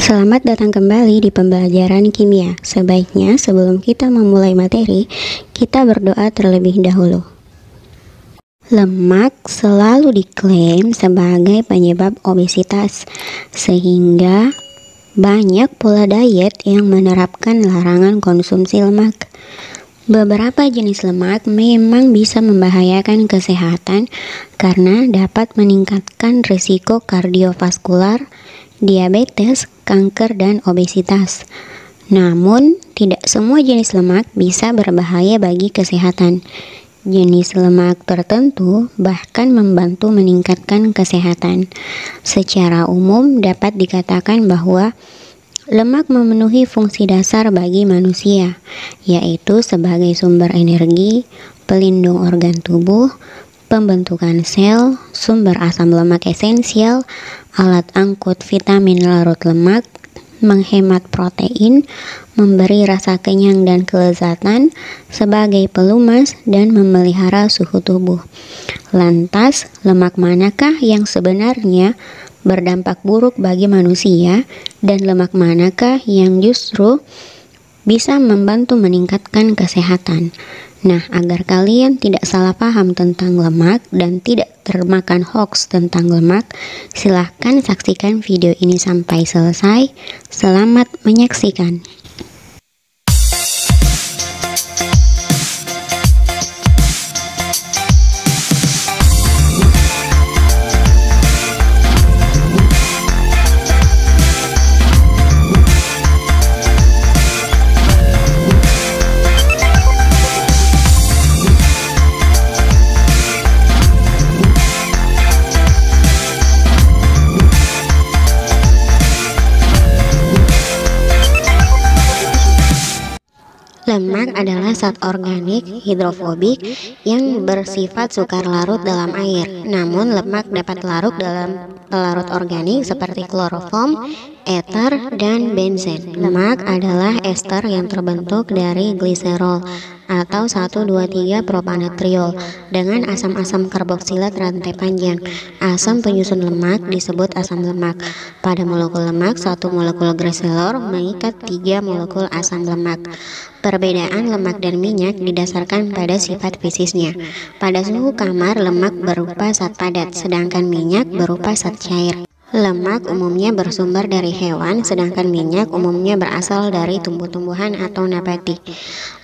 Selamat datang kembali di pembelajaran kimia. Sebaiknya sebelum kita memulai materi, kita berdoa terlebih dahulu. Lemak selalu diklaim sebagai penyebab obesitas, sehingga banyak pola diet yang menerapkan larangan konsumsi lemak. Beberapa jenis lemak memang bisa membahayakan kesehatan karena dapat meningkatkan risiko kardiovaskular, diabetes, kanker, dan obesitas. Namun, tidak semua jenis lemak bisa berbahaya bagi kesehatan. Jenis lemak tertentu bahkan membantu meningkatkan kesehatan. Secara umum dapat dikatakan bahwa lemak memenuhi fungsi dasar bagi manusia, yaitu sebagai sumber energi, pelindung organ tubuh, pembentukan sel, sumber asam lemak esensial, alat angkut vitamin larut lemak, menghemat protein, memberi rasa kenyang dan kelezatan, sebagai pelumas, dan memelihara suhu tubuh. Lantas, lemak manakah yang sebenarnya berdampak buruk bagi manusia, dan lemak manakah yang justru bisa membantu meningkatkan kesehatan? Nah, agar kalian tidak salah paham tentang lemak dan tidak termakan hoax tentang lemak, silahkan saksikan video ini sampai selesai. Selamat menyaksikan. Lemak adalah zat organik hidrofobik yang bersifat sukar larut dalam air. Namun lemak dapat larut dalam pelarut organik seperti kloroform, eter, dan benzen. Lemak adalah ester yang terbentuk dari gliserol atau 1,2,3-propanatriol dengan asam-asam karboksilat rantai panjang. Asam penyusun lemak disebut asam lemak. Pada molekul lemak, satu molekul gliserol mengikat 3 molekul asam lemak. Perbedaan lemak dan minyak didasarkan pada sifat fisiknya. Pada suhu kamar, lemak berupa zat padat, sedangkan minyak berupa zat cair. Lemak umumnya bersumber dari hewan, sedangkan minyak umumnya berasal dari tumbuh-tumbuhan atau nabati.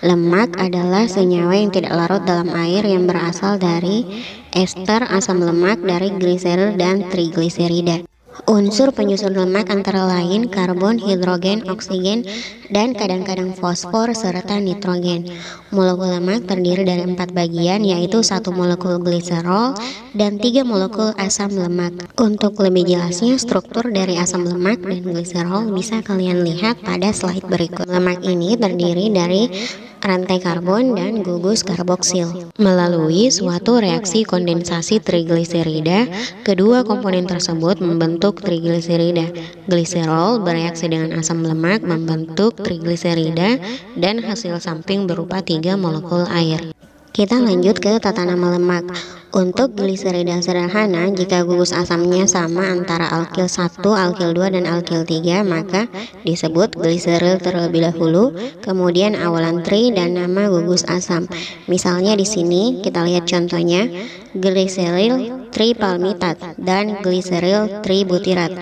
Lemak adalah senyawa yang tidak larut dalam air yang berasal dari ester asam lemak dari gliserol dan trigliserida. Unsur penyusun lemak antara lain karbon, hidrogen, oksigen, dan kadang-kadang fosfor serta nitrogen. Molekul lemak terdiri dari 4 bagian, yaitu 1 molekul gliserol dan 3 molekul asam lemak. Untuk lebih jelasnya struktur dari asam lemak dan gliserol bisa kalian lihat pada slide berikut. Lemak ini terdiri dari rantai karbon dan gugus karboksil. Melalui suatu reaksi kondensasi trigliserida, kedua komponen tersebut membentuk trigliserida. Gliserol bereaksi dengan asam lemak membentuk trigliserida dan hasil samping berupa 3 molekul air. Kita lanjut ke tata nama lemak. Untuk gliserida sederhana, jika gugus asamnya sama antara alkil 1, alkil 2, dan alkil 3, maka disebut gliseril terlebih dahulu, kemudian awalan tri dan nama gugus asam. Misalnya di sini kita lihat contohnya, gliseril tripalmitat dan gliseril tributirat.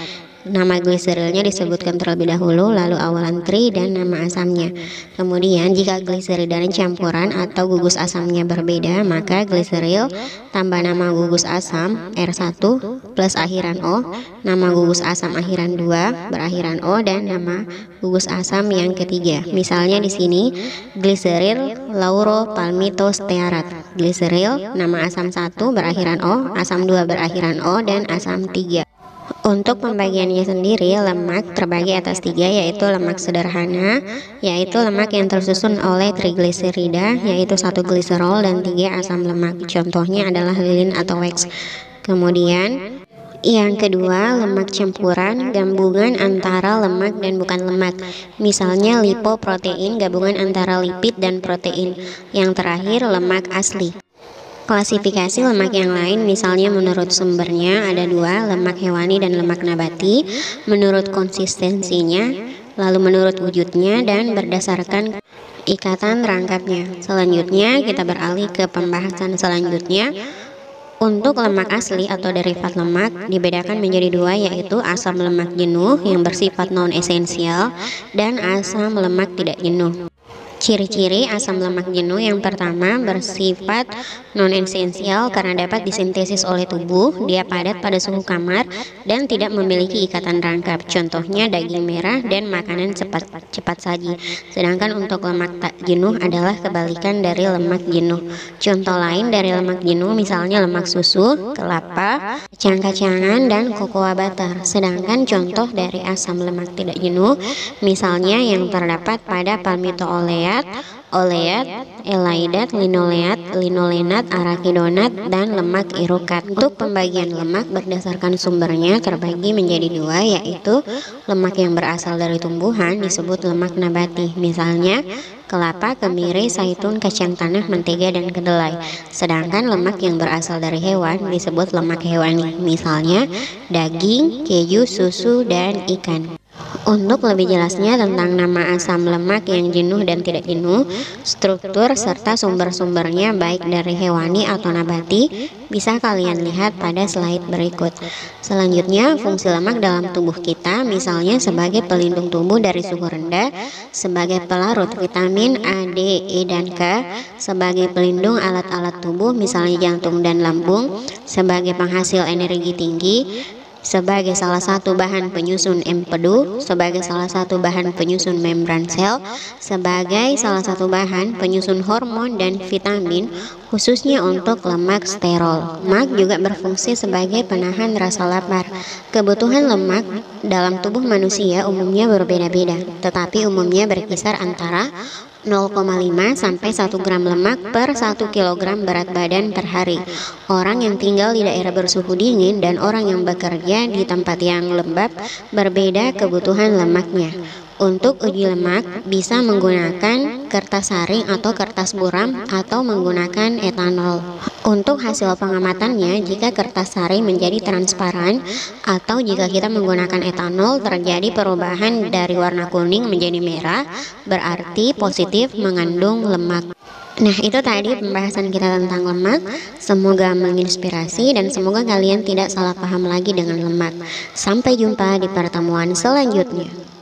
Nama gliserilnya disebutkan terlebih dahulu, lalu awalan tri dan nama asamnya. Kemudian jika gliserida campuran atau gugus asamnya berbeda, maka gliseril tambah nama gugus asam R1 plus akhiran O, nama gugus asam akhiran 2 berakhiran O, dan nama gugus asam yang ketiga. Misalnya di sini gliseril lauropalmitostearat. Gliseril nama asam 1 berakhiran O, asam 2 berakhiran O, dan asam 3. Untuk pembagiannya sendiri, lemak terbagi atas 3, yaitu lemak sederhana, yaitu lemak yang tersusun oleh trigliserida, yaitu 1 gliserol dan 3 asam lemak. Contohnya adalah lilin atau wax. Kemudian yang kedua, lemak campuran, gabungan antara lemak dan bukan lemak. Misalnya lipoprotein, gabungan antara lipid dan protein. Yang terakhir, lemak asli. Klasifikasi lemak yang lain misalnya menurut sumbernya ada dua, lemak hewani dan lemak nabati, menurut konsistensinya, lalu menurut wujudnya, dan berdasarkan ikatan rangkapnya. Selanjutnya kita beralih ke pembahasan selanjutnya. Untuk lemak asli atau derivat lemak dibedakan menjadi dua, yaitu asam lemak jenuh yang bersifat non-esensial dan asam lemak tidak jenuh. Ciri-ciri asam lemak jenuh yang pertama bersifat non-esensial karena dapat disintesis oleh tubuh, dia padat pada suhu kamar dan tidak memiliki ikatan rangkap. Contohnya daging merah dan makanan cepat saji. Sedangkan untuk lemak tak jenuh adalah kebalikan dari lemak jenuh. Contoh lain dari lemak jenuh misalnya lemak susu, kelapa, kacang-kacangan, dan cocoa butter. Sedangkan contoh dari asam lemak tidak jenuh misalnya yang terdapat pada palmito-oleat, elaidat, linolenat, arakidonat, dan lemak irukat. Untuk pembagian lemak berdasarkan sumbernya terbagi menjadi dua, yaitu lemak yang berasal dari tumbuhan disebut lemak nabati, misalnya kelapa, kemiri, zaitun, kacang tanah, mentega, dan kedelai. Sedangkan lemak yang berasal dari hewan disebut lemak hewani, misalnya daging, keju, susu, dan ikan. Untuk lebih jelasnya tentang nama asam lemak yang jenuh dan tidak jenuh, struktur serta sumber-sumbernya baik dari hewani atau nabati, bisa kalian lihat pada slide berikut. Selanjutnya, fungsi lemak dalam tubuh kita misalnya sebagai pelindung tubuh dari suhu rendah, sebagai pelarut vitamin A, D, E, dan K, sebagai pelindung alat-alat tubuh misalnya jantung dan lambung, sebagai penghasil energi tinggi, sebagai salah satu bahan penyusun empedu, sebagai salah satu bahan penyusun membran sel, sebagai salah satu bahan penyusun hormon dan vitamin, khususnya untuk lemak sterol. Lemak juga berfungsi sebagai penahan rasa lapar. Kebutuhan lemak dalam tubuh manusia umumnya berbeda-beda, tetapi umumnya berkisar antara 0,5 sampai 1 gram lemak per 1 kilogram berat badan per hari. Orang yang tinggal di daerah bersuhu dingin dan orang yang bekerja di tempat yang lembab berbeda kebutuhan lemaknya. Untuk uji lemak bisa menggunakan kertas saring atau kertas buram atau menggunakan etanol. Untuk hasil pengamatannya, jika kertas saring menjadi transparan atau jika kita menggunakan etanol terjadi perubahan dari warna kuning menjadi merah, berarti positif mengandung lemak. Nah, itu tadi pembahasan kita tentang lemak. Semoga menginspirasi dan semoga kalian tidak salah paham lagi dengan lemak. Sampai jumpa di pertemuan selanjutnya.